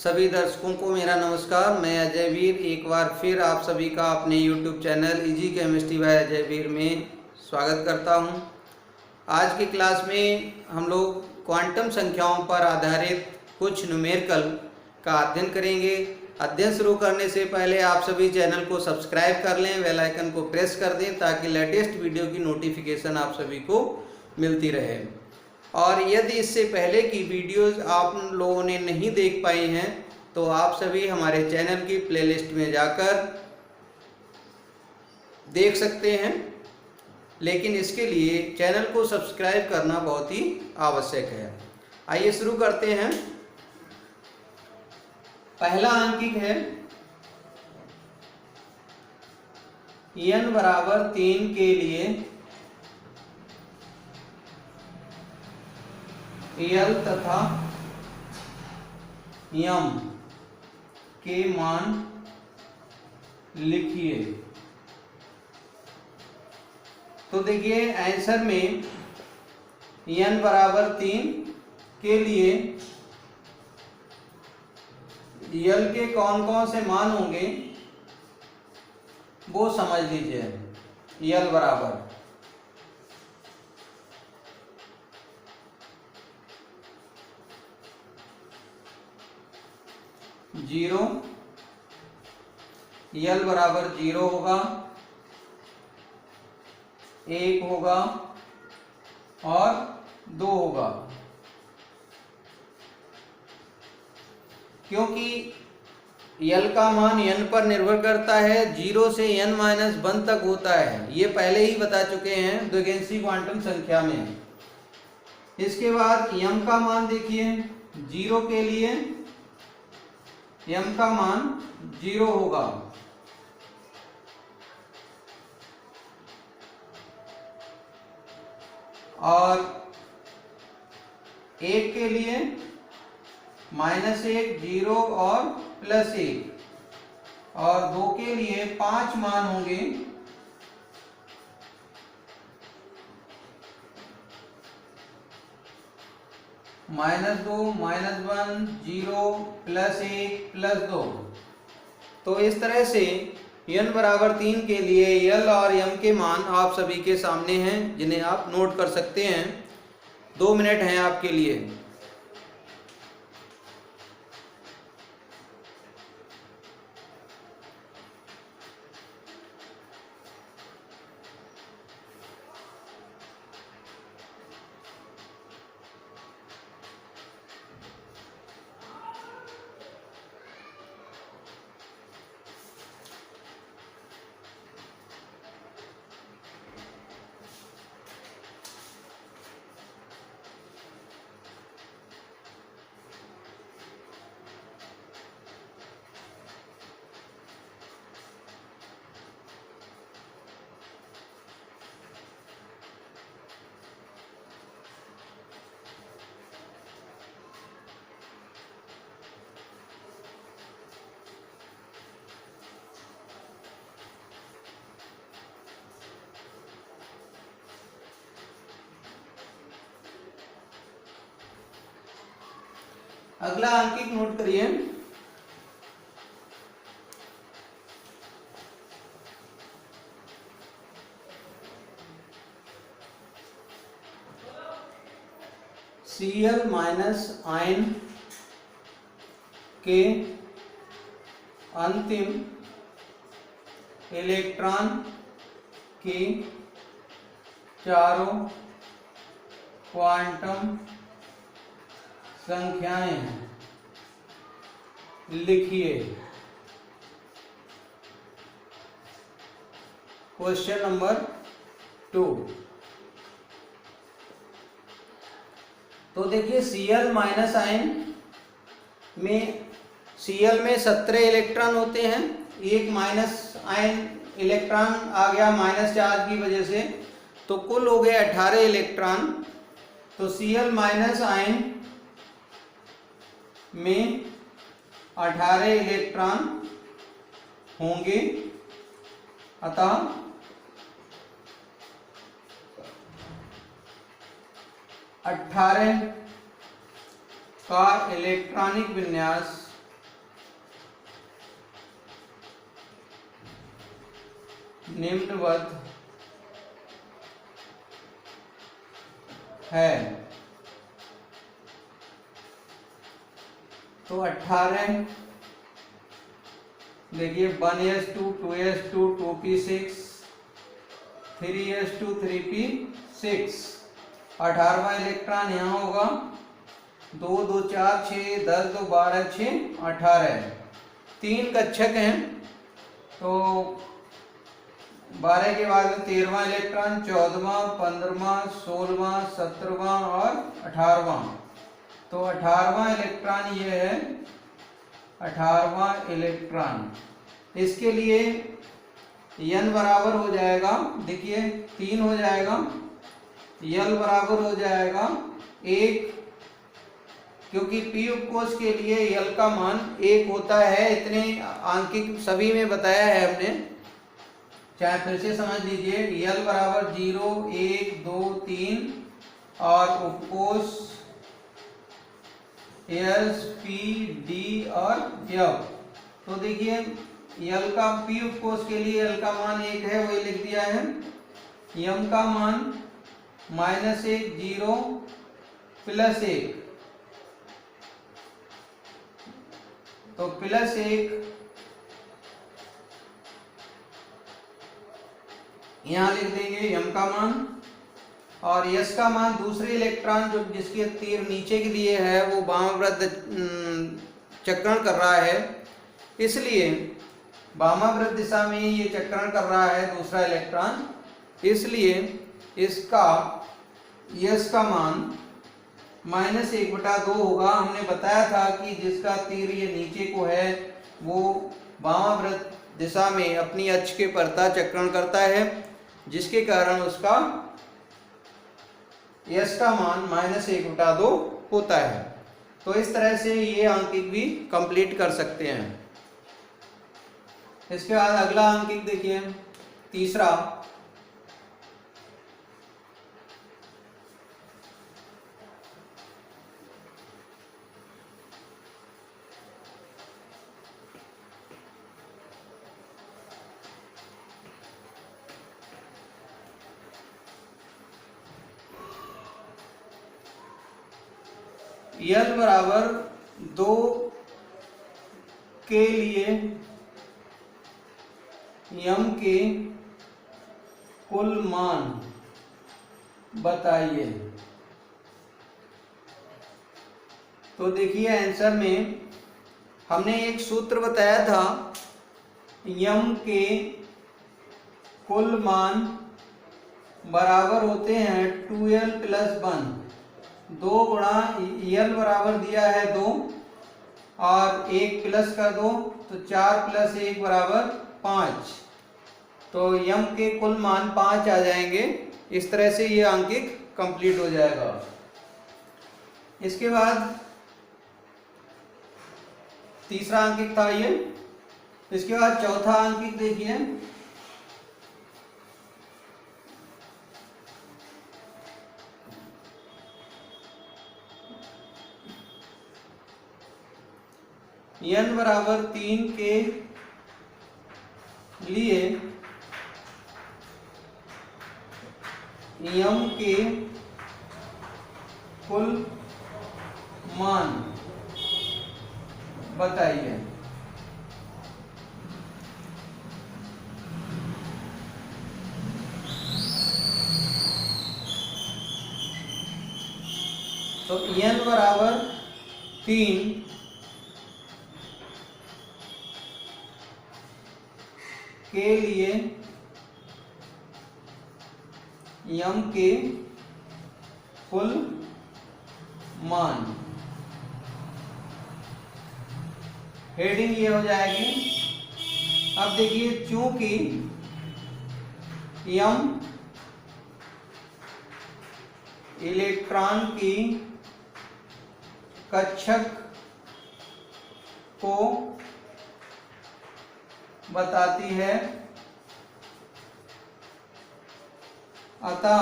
सभी दर्शकों को मेरा नमस्कार। मैं अजय वीर एक बार फिर आप सभी का अपने YouTube channel easy chemistry by Ajay Veer में स्वागत करता हूं। आज की क्लास में हम लोग क्वांटम संख्याओं पर आधारित कुछ न्यूमेरिकल का अध्ययन करेंगे। अध्ययन शुरू करने से पहले आप सभी चैनल को सब्सक्राइब कर लें, बेल आइकन को प्रेस कर दें ताकि लेटेस्ट वीडियो की नोटिफिकेशन आप सभी को मिलती रहे। और यदि इससे पहले की वीडियोस आप लोगों ने नहीं देख पाई हैं तो आप सभी हमारे चैनल की प्लेलिस्ट में जाकर देख सकते हैं, लेकिन इसके लिए चैनल को सब्सक्राइब करना बहुत ही आवश्यक है। आइए शुरू करते हैं। पहला अंकित है n बराबर 3 के लिए L तथा M के मान लिखिए। तो देखिए आंसर में n बराबर 3 के लिए L के कौन कौन से मान होंगे वो समझ लीजिए। L बराबर 0, L बराबर 0 होगा, 1 होगा और 2 होगा। क्योंकि L का मान n पर निर्भर करता है, 0 से n-1 तक होता है, ये पहले ही बता चुके हैं द्विगेंशी क्वांटम संख्या में। इसके बाद m का मान देखिए, 0 के लिए m का मान 0 होगा, और 1 के लिए -1, 0 और +1, और 2 के लिए 5 मान होंगे, -2, -1, 0, +1, +2। तो इस तरह से n बराबर 3 के लिए L और M के मान आप सभी के सामने हैं, जिन्हें आप नोट कर सकते हैं। 2 मिनट हैं आपके लिए। अगला अंकित नोट करिए। Cl माइनस आयन के अंतिम इलेक्ट्रॉन की चारों क्वांटम संख्याएं लिखिए। Question number 2। तो देखिए Cl माइनस आयन में Cl में 17 इलेक्ट्रॉन होते हैं, एक माइनस आयन इलेक्ट्रॉन आ गया माइनस चार्ज की वजह से, तो कुल हो गए 18 इलेक्ट्रॉन। तो Cl माइनस आयन में 18 इलेक्ट्रॉन होंगे, अतः 18 का इलेक्ट्रॉनिक विन्यास निम्नवत है। तो 18 देखिए 1s2 2s2 2p6 3s2 3p6। 18वां electron यहाँ होगा। 2 2 4 6 10 2 12 6 18। 3 कक्षक हैं तो 12 के बाद 13वां इलेक्ट्रॉन 14वां 15वां 16वां 17वां और 18वां। तो 18वां इलेक्ट्रॉन ये है 18वां इलेक्ट्रॉन। इसके लिए n बराबर हो जाएगा, देखिए 3 हो जाएगा, l बराबर हो जाएगा 1, क्योंकि p उपकोष के लिए l का मान 1 होता है। इतने आंकिक सभी में बताया है हमने, चाहे फिर से समझ लीजिए। l बराबर 0 1 2 3 और उपकोष S P D और F। तो देखिए L का P उपकोष के लिए L का मान 1 है, वही लिख दिया है। M का मान -1 0 +1, तो +1 यहाँ लिख देंगे M का मान। और S का मान दूसरे इलेक्ट्रॉन जो जिसके तीर नीचे के लिए है वो वामाव्रत चक्रण कर रहा है, इसलिए वामाव्रत दिशा में ये चक्रण कर रहा है दूसरा इलेक्ट्रॉन, इसलिए इसका S का मान -1/2 होगा। हमने बताया था कि जिसका तीर ये नीचे को है वो वामाव्रत दिशा में अपनी अक्ष के परता चक्रण करता है, जिसके कारण उसका S का मान -1/2 होता है। तो इस तरह से ये अंकिक भी कंप्लीट कर सकते हैं। इसके बाद अगला अंकिक देखिए, तीसरा। L बराबर 2 के लिए M के कुल मान बताइए। तो देखिए आंसर में हमने एक सूत्र बताया था, M के कुल मान बराबर होते हैं 2l + 1। 2 गुणा l बराबर दिया है 2 और 1 प्लस कर दो तो 4 + 1 बराबर 5। तो m के कुल मान 5 आ जाएंगे। इस तरह से ये अंकिक कंप्लीट हो जाएगा। इसके बाद तीसरा अंकिक था ये। इसके बाद चौथा अंकिक देखिए, n बराबर 3 के लिए m के कुल मान बताइए। तो n बराबर 3 के लिए m के कुल मान, हेडिंग ये हो जाएगी। अब देखिए, चूंकि m इलेक्ट्रॉन की कक्षक को बताती है, अतः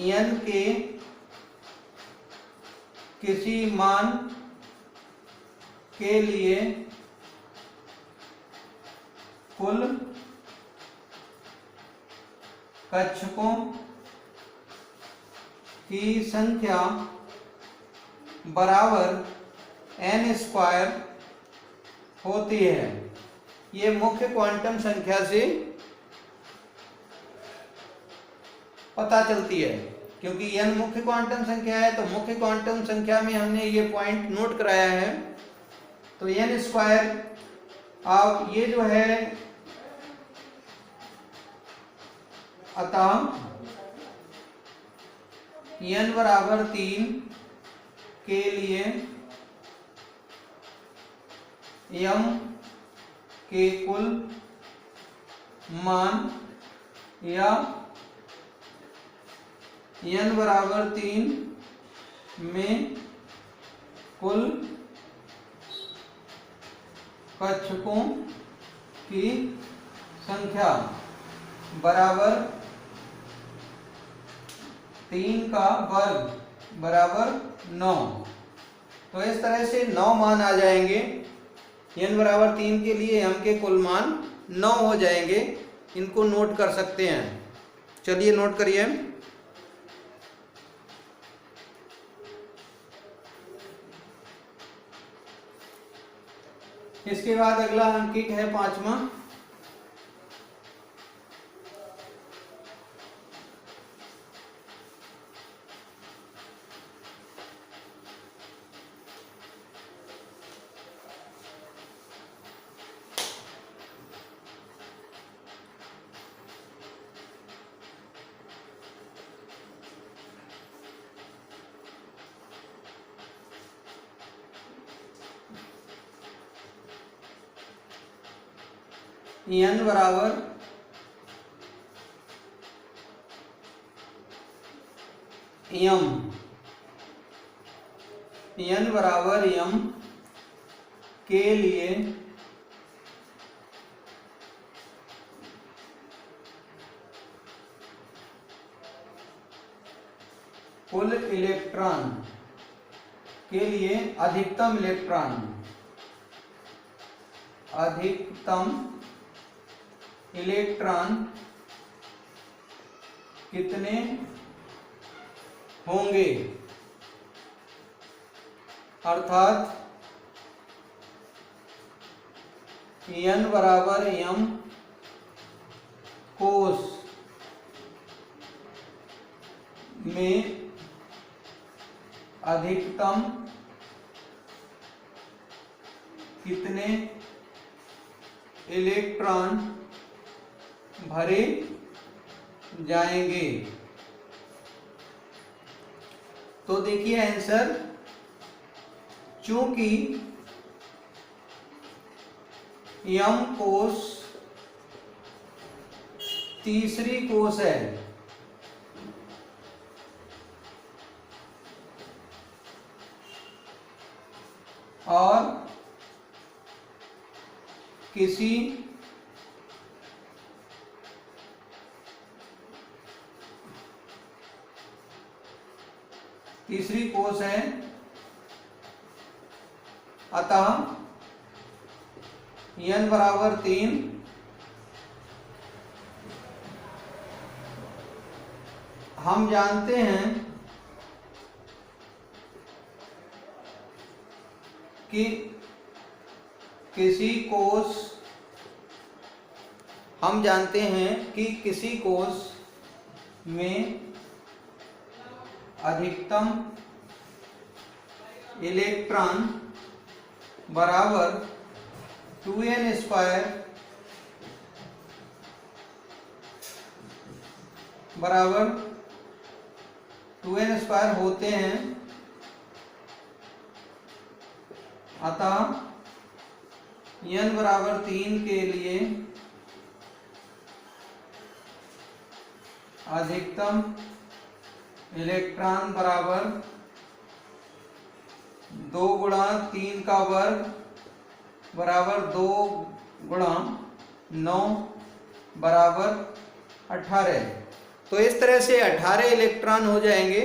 n के किसी मान के लिए कुल कक्षकों की संख्या बराबर n² होती है। ये मुख्य क्वांटम संख्या से पता चलती है, क्योंकि n मुख्य क्वांटम संख्या है, तो मुख्य क्वांटम संख्या में हमने ये पॉइंट नोट कराया है। तो n², अब ये जो है, अतः n बराबर 3 के लिए m के कुल मान, या n बराबर 3 में कुल कक्षकों की संख्या बराबर 3 का वर्ग बराबर 9। तो इस तरह से 9 मान आ जाएंगे। n बराबर 3 के लिए m के कुल मान 9 हो जाएंगे। इनको नोट कर सकते हैं। चलिए नोट करिए। इसके बाद अगला अंकित है 5वां। n बराबर m के लिए कुल इलेक्ट्रॉन के लिए अधिकतम इलेक्ट्रॉन कितने होंगे, अर्थात n बराबर m कोश में अधिकतम कितने इलेक्ट्रॉन भरे जाएंगे। तो देखिए आंसर, चूंकि m कोश तीसरी कोश है और किसी तीसरी कोश है, अतः n बराबर 3 हम जानते हैं कि किसी कोश में अधिकतम इलेक्ट्रॉन बराबर 2n² बराबर 2n² होते हैं, अतः n बराबर 3 के लिए अधिकतम इलेक्ट्रॉन बराबर 2 गुणा 3 का वर्ग बराबर 2 गुणा 9 बराबर 18। तो इस तरह से 18 इलेक्ट्रॉन हो जाएंगे।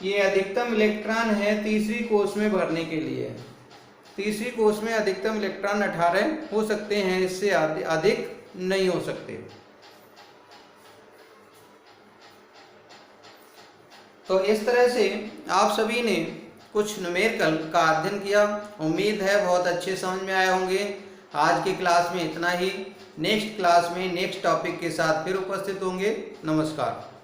ये अधिकतम इलेक्ट्रॉन है तीसरी कोश में भरने के लिए। तीसरी कोष में अधिकतम इलेक्ट्रॉन 18 हो सकते हैं, इससे अधिक नहीं हो सकते। तो इस तरह से आप सभी ने कुछ न्यूमेरिकल का अध्ययन किया। उम्मीद है बहुत अच्छे समझ में आए होंगे। आज की क्लास में इतना ही। नेक्स्ट क्लास में नेक्स्ट टॉपिक के साथ फिर उपस्थित होंगे। नमस्कार।